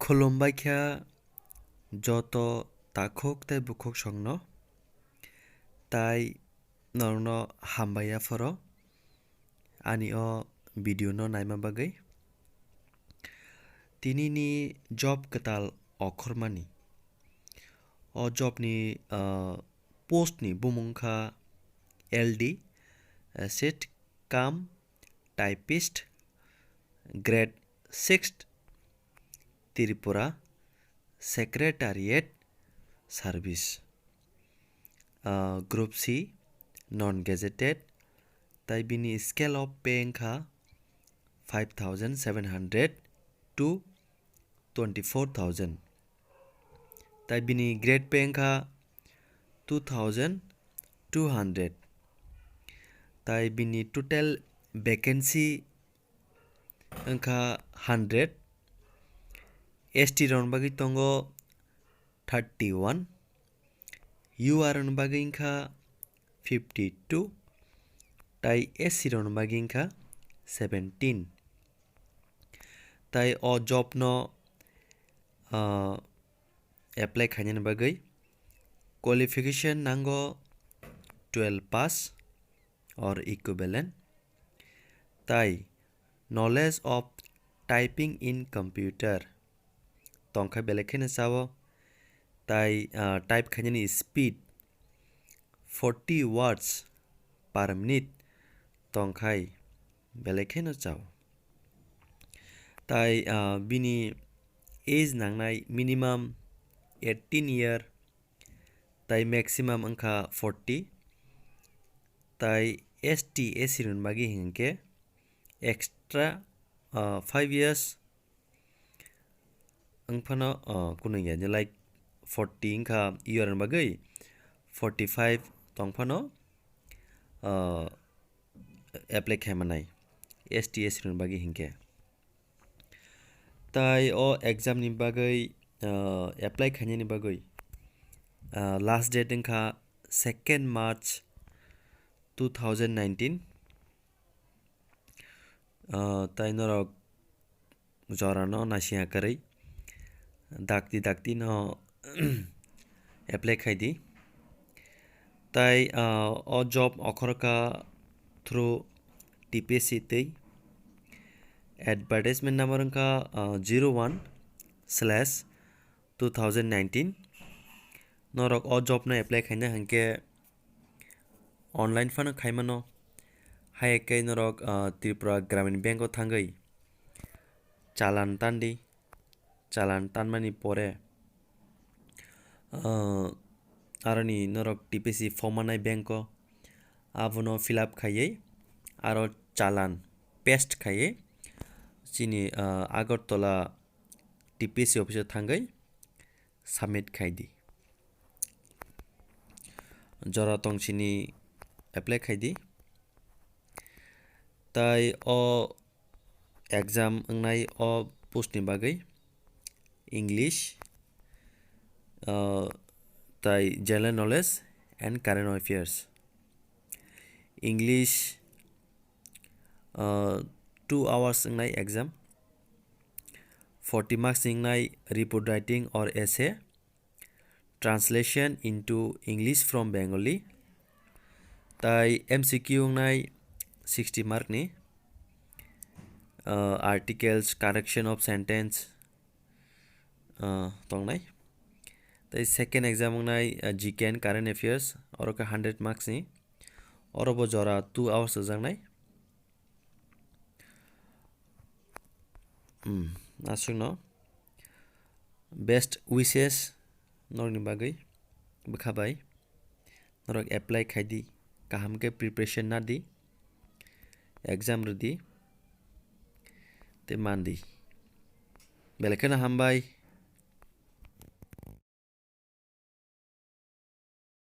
खुलुमबायख्या जत ताखक तै बुखक संनो ताई नरनो हामबाया furrow ani o video no naima bagai tinini job ketal okhormani o job ni post ni bumungkha LD set kam typist grade 6th Tripura Secretariat Service Group C non-gazetted তাই বিনি scale of paying kha 5,700 to 24,000 তাই বিনি grade paying kha 2,200 তাই বিনি total vacancy engkha 100 ST ron bagi tongo 31 UR ron bagi engkha 52 তাই SC ron bagi engkha 17 তাই o job no apply khainani bagai qualification nango 12 pass or equivalent তাই knowledge of typing in computer tongkha belekhene chao তাই type khainani speed 40 words per minute tongkhai belekheno chao তাই bini age nangnai minimum 18 year তাই maximum engkha 40 তাই ST SC ron bagi hingke extra 5 years engphano kunui ya like 40 engkha year ron bagai 45 tongphano apply khaimanai ST SC ron bagi hingke তাই o exam ni bagai apply khainani bagai last date engkha 2nd March 2019 তাই norok jora no nasia karai dakti no apply khaidi তাই o job okhorka through TPSC tei advertisement number engkha 01/2019 norok o job no apply khaina hangke online phano khaimano haike norok Tripura Gramin Bank o thangai chalan tandi chalan tanmani pore aroni norok TPSC form anai bank o abono fill up khaiye aro chalan paste khaiye chini Agartala TPSC office thangai submit khaidi jora tongchini apply khaidi তাই o exam engnai o post ni bagai English তাই general knowledge and current affairs English 2 hours engnai exam 40 marks engnai report writing or essay translation into English from Bengali তাই MCQ engnai 60 mark ni articles correction of sentence tongnai তাই second exam engnai GK and current affairs oroka 100 marks ni orobo jora 2 hours jangnai asungno best wishes norni bagai bkhabai norok apply khaidi kaham ke preparation na di exam redi te mandi belekhena hambai